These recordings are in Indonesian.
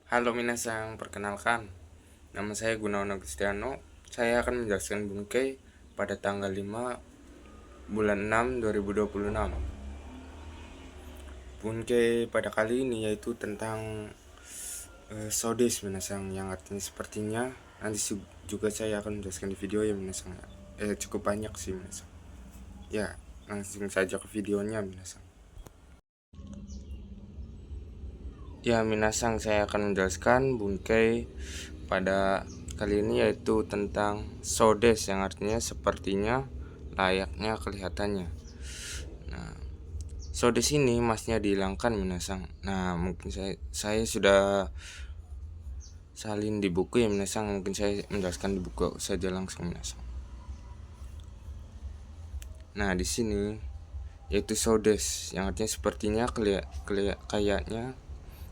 Halo minasang, perkenalkan. Nama saya Gunawan Agustiano. Saya akan menjelaskan bungkai pada tanggal 5 bulan 6 2026. Bungkai pada kali ini yaitu tentang sodes minasang, yang artinya sepertinya. Nanti juga saya akan menjelaskan di video ya minasang. Cukup banyak sih minasang. Ya, langsung saja ke videonya minasang. Ya minasang, saya akan menjelaskan bungkai pada kali ini yaitu tentang sodes, yang artinya sepertinya, layaknya, kelihatannya. Nah, sodes ini masnya dihilangkan minasang. Nah, mungkin saya sudah salin di buku ya minasang. Mungkin saya menjelaskan di buku saja langsung minasang. Nah, di sini yaitu sodes, yang artinya sepertinya, kayaknya,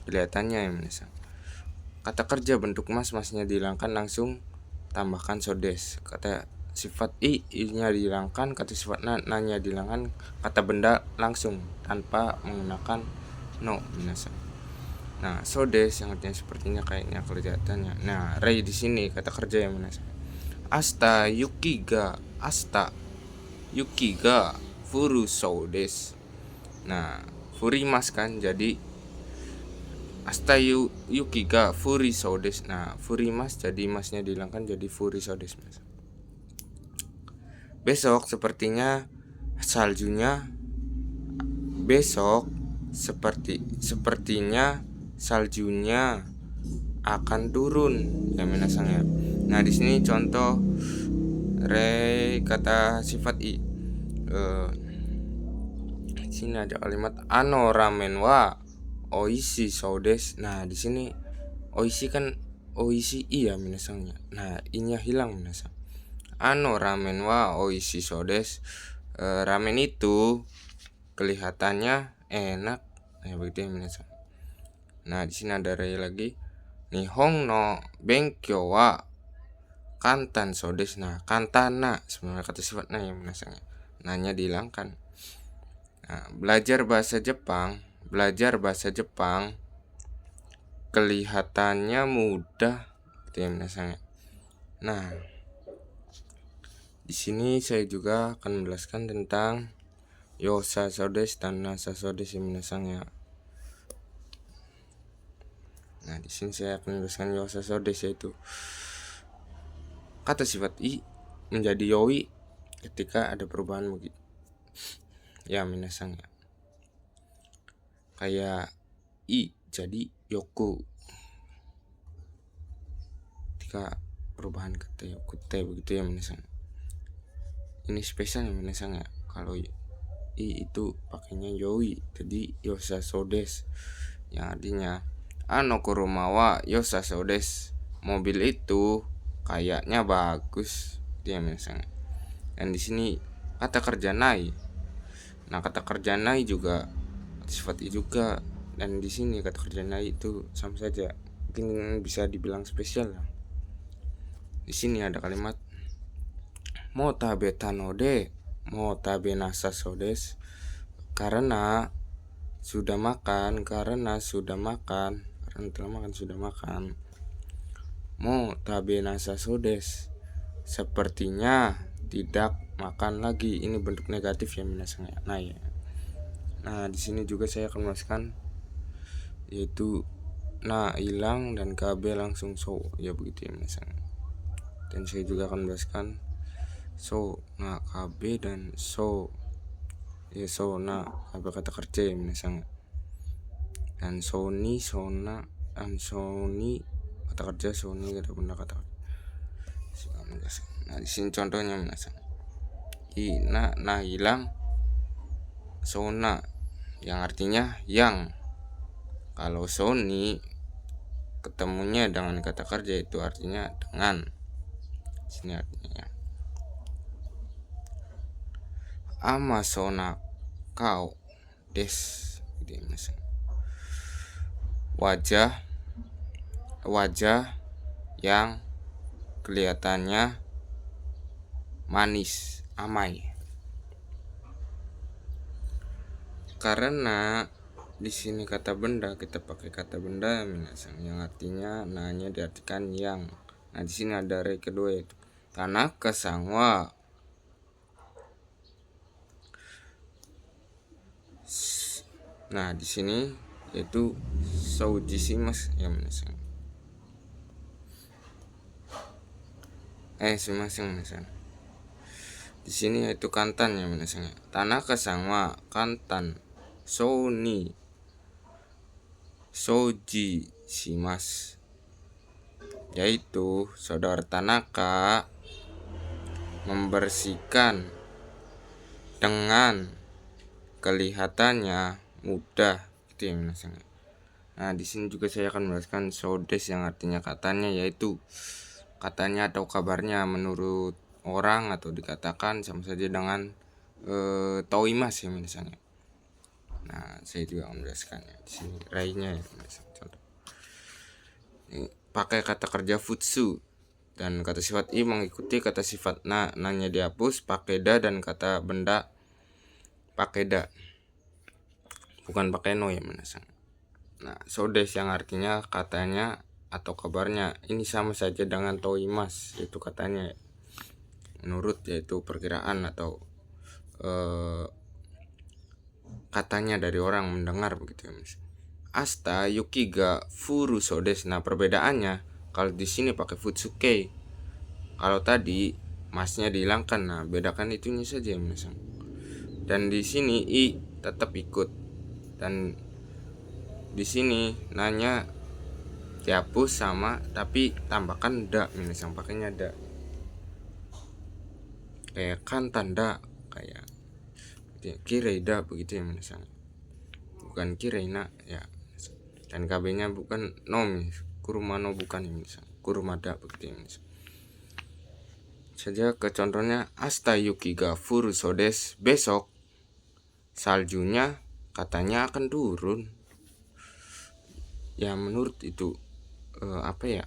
kelihatannya ya minasang. Kata kerja bentuk masnya dihilangkan, langsung tambahkan sodes. Kata sifat nya dihilangkan, kata sifat nya dihilangkan, kata benda langsung tanpa menggunakan no minasang. Nah, sodes yang artinya sepertinya, kayaknya, kelihatannya. Nah, rei di sini kata kerja yang minasang. Asta yukiga furu sodes. Nah, furimas kan, jadi asta yukiga furi sodes. Nah, furimas jadi masnya dihilangkan, jadi furi sodes mas. Besok sepertinya saljunya akan turun ya minasang ya. Nah, di sini contoh kata sifat di sini ada kalimat ano ramen wa oishi sodes. Nah, di sini oishi kan oishi ya minasangnya. Nah, inya hilang minasang. Ano ramen wa oishi sodes. Ramen itu kelihatannya enak. Nah, begitu ya minasang. Nah, di sini ada rei lagi. Nihong no benkyou wa kantan sodes. Nah, kantana sebenarnya kata sifatnya yang minasangnya. Nanya dihilangkan. Nah, belajar bahasa Jepang kelihatannya mudah gitu ya minasangnya. Nah, di sini saya juga akan menjelaskan tentang yosa sodes dan nasa sodes ya minasangnya. Nah, di sini saya akan menjelaskan yosa sodes, yaitu kata sifat menjadi yoi ketika ada perubahan begitu ya minasangnya. Kayak jadi yoku ketika perubahan kata yoku begitu ya minasang. Ini spesial ya minasang ya. Kalau itu pakainya yoi, jadi yosa sodes, yang artinya ano kurumawa yosa sodes. Mobil itu kayaknya bagus dia minasang. Dan di sini kata kerja nai. Nah, kata kerja nai juga sifat juga, dan di sini kata kerja nai itu sama saja, mungkin bisa dibilang spesial lah. Di sini ada kalimat motabe tanode motabe nasa sodes. Karena sudah makan, karena telah makan, sudah makan. Motabe nasa sodes, sepertinya tidak makan lagi. Ini bentuk negatif ya minasang ya. Nah, di sini juga saya akan menjelaskan yaitu na hilang dan kb langsung so ya begitu ya minasang. Dan saya juga akan menjelaskan so na kb dan so ya so na kb kata kerja ya minasang. Dan soni sona dan soni kata kerja, soni kata benda kata kerja. Nah, di sini contohnya minasang. Na hilang sona yang artinya yang. Kalau soni ketemunya dengan kata kerja itu artinya dengan. Sini artinya ama sona kau des gitu ya minasang. Wajah yang kelihatannya manis, amai. Karena di sini kata benda kita pakai kata benda minasang yang artinya nanya diartikan yang. Nah di sini ada rei kedua yaitu Tanaka sangwa. Nah di sini yaitu soujishimasu ya minasang. Minasang. Di sini yaitu kantan ya minasang. Tanaka sangwa kantan ni souji shimasu, yaitu saudara Tanaka membersihkan dengan kelihatannya mudah gitu ya minasang. Nah di sini juga saya akan menjelaskan sodes yang artinya katanya, yaitu katanya atau kabarnya menurut orang atau dikatakan sama saja dengan toimas ya minasang. Nah saya juga akan menjelaskannya di sini rainya ya minasang. Contoh ini pakai kata kerja futsu dan kata sifat i mengikuti kata sifat na, nanya dihapus pakai da, dan kata benda pakai da bukan pakai no ya minasang. Nah sodes yang artinya katanya atau kabarnya ini sama saja dengan toimas, yaitu katanya menurut, yaitu perkiraan atau katanya dari orang mendengar begitu ya mas. Asta yuki ga furu sodes. Nah perbedaannya kalau di sini pakai futsuke, kalau tadi masnya dihilangkan. Nah bedakan itunya saja ya mas. Dan di sini i tetap ikut, dan di sini nanya dihapus sama tapi tambahkan da minasang, pakainya da kayak kan tanda kayak kireida begitu ya minasang, bukan kireina ya. Dan KB nya bukan nomi kurumano bukan ya minasang, kurumada begitu ya minasang. Saja ke contohnya asta yuki ga furu sodes, besok saljunya katanya akan turun. Ya menurut itu apa ya,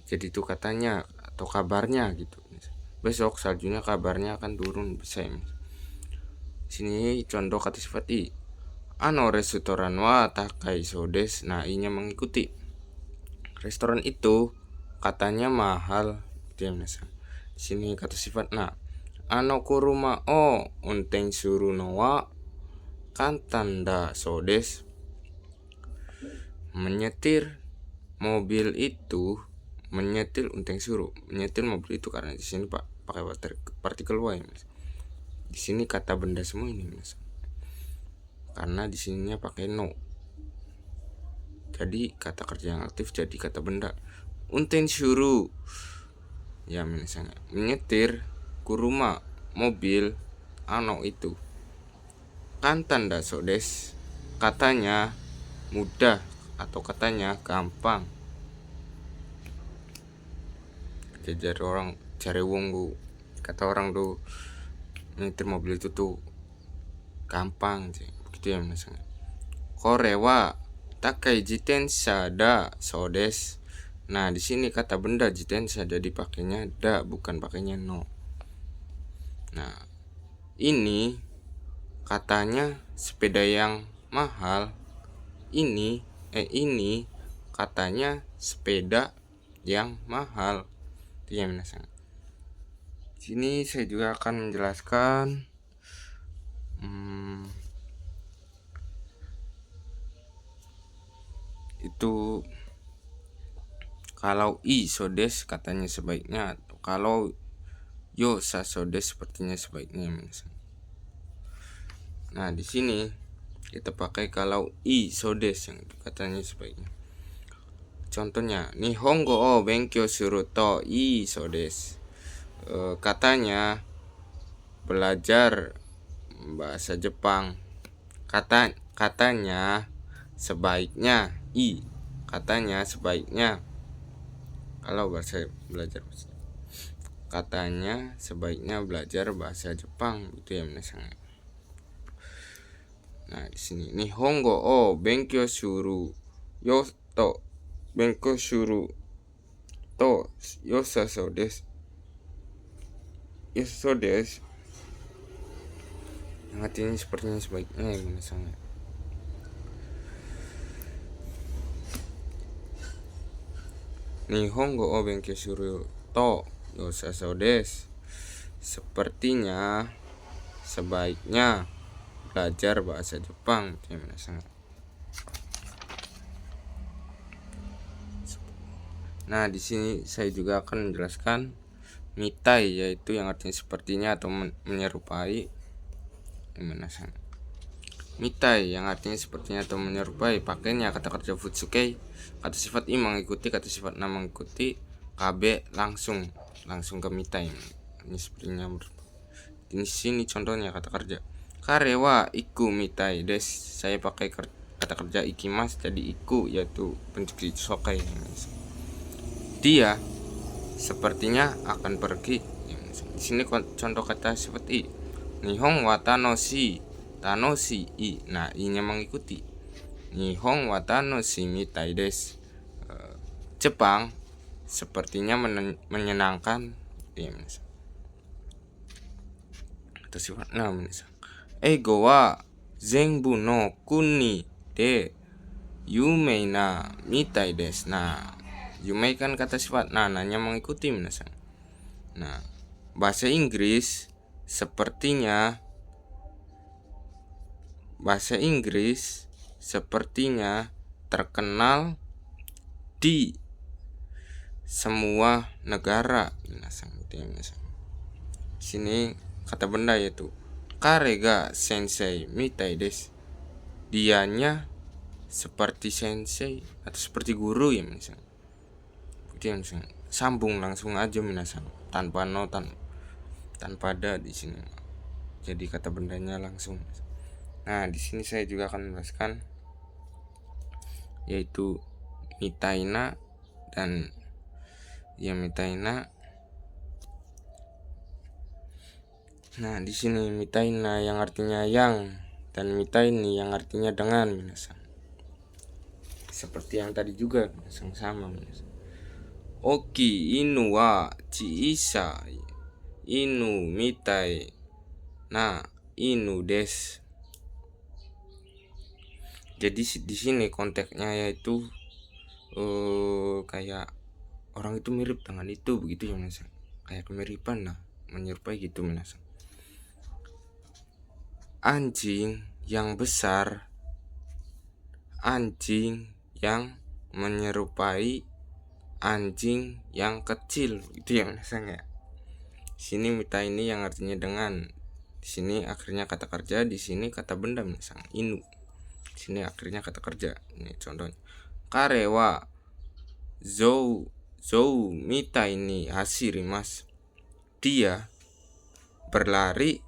jadi itu katanya atau kabarnya gitu. Besok saljunya kabarnya akan turun, bisa ya. Sini contoh kata sifat i. Ano restoran wa takai sodes. Nah i nya mengikuti. Restoran itu katanya mahal gitu ya minasang. Sini kata sifat na. Ano kuruma o unteng suru no wa kantanda sodes. Menyetir mobil itu, menyetir unteng suruh, menyetir mobil itu karena di sini pak pakai partikel y mas. Di sini kata benda semua ini mas, karena di sininya pakai no, jadi kata kerja yang aktif jadi kata benda. Unteng suruh ya misalnya menyetir kuruma mobil ano itu kan tanda sodes, katanya mudah atau katanya gampang. Jadi orang cari wong bu, kata orang tuh nyetir mobil itu tuh gampang sih begitu ya misalnya. Korewa takai jitensha da sodes. Nah di sini kata benda jitensha jadi pakainya da bukan pakainya no. Nah ini katanya sepeda yang mahal. Ini katanya sepeda yang mahal. Itu ya minasang. Sini saya juga akan menjelaskan itu kalau i sodes katanya sebaiknya, atau kalau yo sa sodes sepertinya sebaiknya minasang. Nah di sini kita pakai kalau i sodes yang katanya sebaiknya. Contohnya Nihongo o benkyou suru to ii sodes. Katanya belajar bahasa Jepang katanya sebaiknya katanya sebaiknya kalau belajar katanya sebaiknya belajar bahasa Jepang itu ya minasang. Nah di sini Nihongo o benkyou suru yo to benkyou suru to yosaso desu. Yosaso desu yang artinya sepertinya sebaiknya ya minasang. Nihongo o benkyo to yosasou desu. Sepertinya sebaiknya belajar bahasa Jepang. Nah, di sini saya juga akan menjelaskan mitai, yaitu yang artinya sepertinya atau menyerupai. Mitai yang artinya sepertinya atau menyerupai, pakainya kata kerja futsuke, kata sifat i mengikuti, kata sifat na mengikuti, kabe langsung ke mitai. Ini sepertinya. Di sini contohnya kata kerja. Kare wa iku mitai des. Saya pakai kata kerja ikimas jadi iku, yaitu bentuk sokai. Dia sepertinya akan pergi. Di sini contoh kata sifat i. Nihon wa tanoshi i. Nah, i-nya mengikuti. Nihon wa tanoshi mitai desu. Jepang sepertinya menyenangkan. Atau sifat na. Eigo wa zenbu no kuni de yumei na mitai desu. Nah, yumei kan kata sifat nanya mengikuti minasan. Nah, bahasa Inggris sepertinya terkenal di semua negara minasan. Sini kata benda yaitu kare ga sensei mitai desu. Dianya seperti sensei atau seperti guru ya minasan. Sambung langsung aja minasan, tanpa tanpa ada di sini. Jadi kata bendanya langsung. Nah, di sini saya juga akan menjelaskan yaitu mitaina dan mitaina. Nah, di sini mitaina yang artinya yang dan mitaini yang artinya dengan minasan. Seperti yang tadi juga sama minasan. Oki inu wa chiisai inu mitai na inu des. Jadi di sini konteksnya yaitu kayak orang itu mirip dengan itu, begitu ya minasan. Kayak kemiripan lah, menyerupai gitu minasan. Anjing yang besar, anjing yang menyerupai anjing yang kecil, itu ya minasan ya. Sini mita ini yang artinya dengan. Di sini akhirnya kata kerja, di sini kata benda minasan. Inu. Di sini akhirnya kata kerja. Ini contohnya. Kare wa zou mita ini hasirimasu. Dia berlari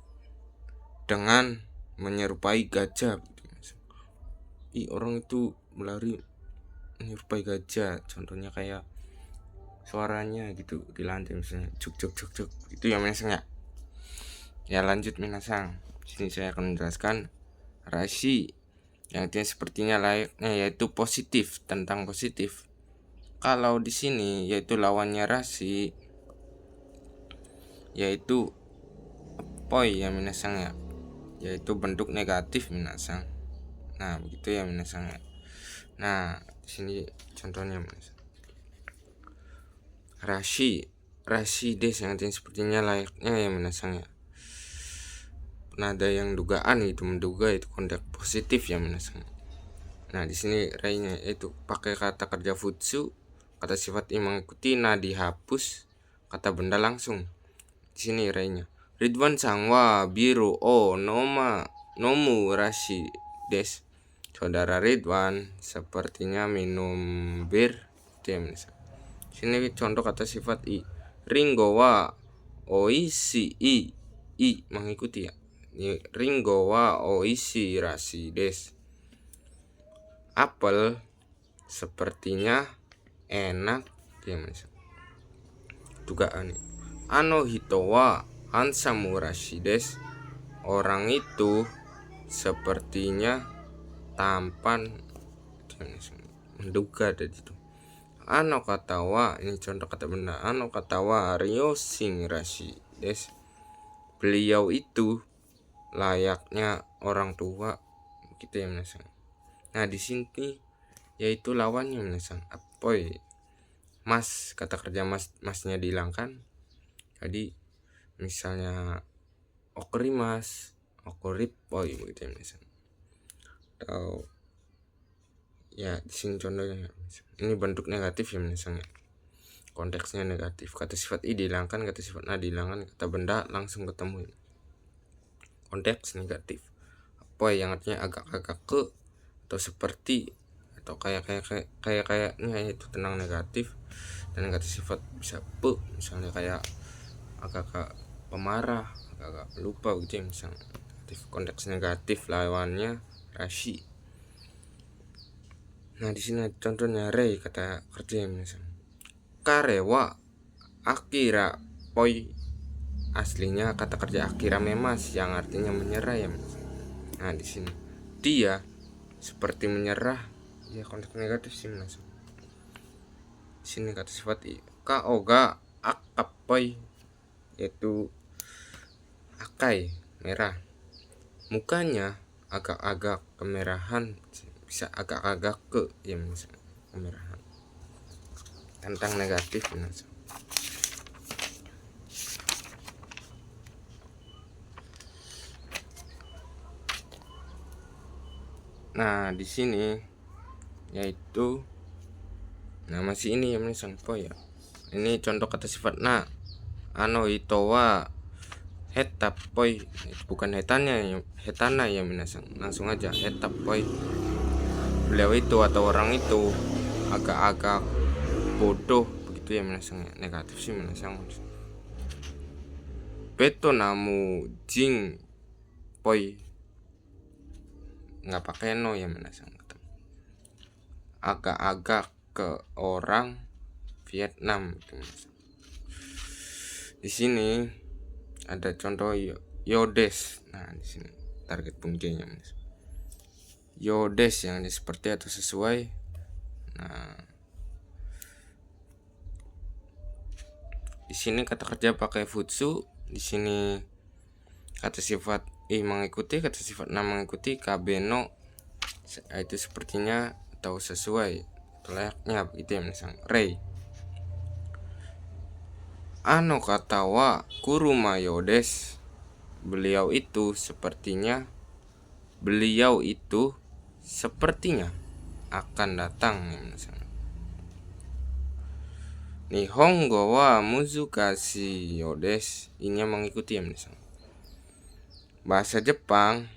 dengan menyerupai gajah. Orang itu berlari menyerupai gajah. Contohnya kayak suaranya gitu di lantai misalnya cuk itu ya minasan ya. Lanjut minasan. Sini saya akan menjelaskan rashi yang artinya sepertinya layaknya, yaitu positif, tentang positif. Kalau di sini yaitu lawannya rashi yaitu poi ya minasan ya, yaitu bentuk negatif minasan. Nah, begitu ya minasan ya. Nah, di sini contohnya minasan. Rashi des yang artinya sepertinya layaknya ya minasan ya. Nada yang dugaan itu menduga itu kondak positif ya minasan. Nah, di sini rainya itu pakai kata kerja futsu, kata sifat i mengikuti, na dihapus, kata benda langsung. Di sini rainya. Ridwan sang wa biru o nomu rashi des. Saudara Ridwan sepertinya minum bir. Itu ya minasan. Sini contoh kata sifat i. Ringo wa oishi i mengikuti ya. Ringo wa oishi rashi des. Apel sepertinya enak ya minasan. Dugaan. Ano hito wa hansamu rashi des. Orang itu sepertinya tampan. Menduga dari itu. Ano kata wa, ini contoh kata benda. Ano kata wa ryoshin rashi des. Beliau itu layaknya orang tua, gitu ya minasan. Nah, di sini yaitu lawannya minasan, apoy. mas, kata kerja masnya dihilangkan. Jadi misalnya okurimas, okuripoi begitu ya misalnya. Atau ya di sini contohnya ini bentuk negatif ya misalnya, konteksnya negatif, kata sifat i dihilangkan, kata sifat na dihilangkan, kata benda langsung ketemu, konteks negatif. Apa yang artinya agak-agak ke atau seperti atau kayaknya itu tenang negatif. Dan kata sifat bisa pe, misalnya kayak agak-agak pemarah, agak-agak lupa gitu ya misalnya, konteks negatif lawannya rasi. Nah di sini contohnya rei, kata kerja misalnya karewa akira poi, aslinya kata kerja akira memas yang artinya menyerah ya. Nah di sini dia seperti menyerah, ya konteks negatif sih mas. Di sini kata sifat i ka oga akapoi, yaitu akai merah, mukanya agak-agak kemerahan, bisa agak-agak ke ya misalnya kemerahan, tentang negatif mas. Nah di sini yaitu masih ini ya misalnya ya. Ini contoh kata sifat na, ano itowa hetapoi, bukan hetana ya minasang, langsung aja hetapoi, beliau itu atau orang itu agak-agak bodoh begitu ya minasang, negatif sih minasang. Beto namu jing poi, nggak pakai no ya minasang, agak-agak ke orang Vietnam gitu. Di sini ada contoh yodes. Nah di sini target fungsinya yodes yang seperti atau sesuai. Nah di sini kata kerja pakai futsu. Di sini kata sifat i mengikuti, kata sifat na mengikuti, kabeno itu sepertinya atau sesuai atau layaknya begitu ya misalnya rei. Ano kata wa kuruma yodes, beliau itu sepertinya akan datang ya misalnya. Nihongo wa muzukashi yodes, ini mengikuti ya misalnya. Bahasa Jepang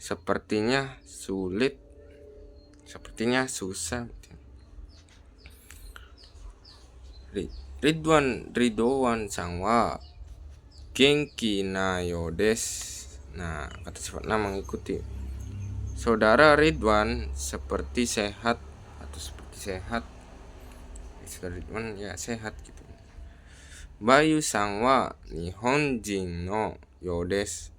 sepertinya sulit, sepertinya susah. Ridwan sang wa genki na yodes. Nah kata sifat na mengikuti, saudara Ridwan seperti sehat atau seperti sehat. Saudara Ridwan ya sehat gitu. Bayu sang wa nihonjin no yodes,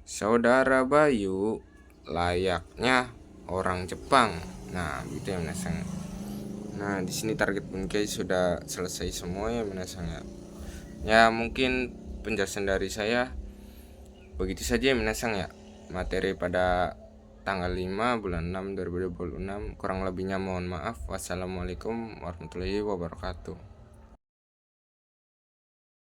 saudara Bayu layaknya orang Jepang. Nah gitu ya menasang. Nah di sini target bungkai sudah selesai semua ya menasang ya. Ya mungkin penjelasan dari saya begitu saja ya menasang ya. Materi pada tanggal 5 bulan 6 2026. Kurang lebihnya mohon maaf. Wassalamualaikum warahmatullahi wabarakatuh.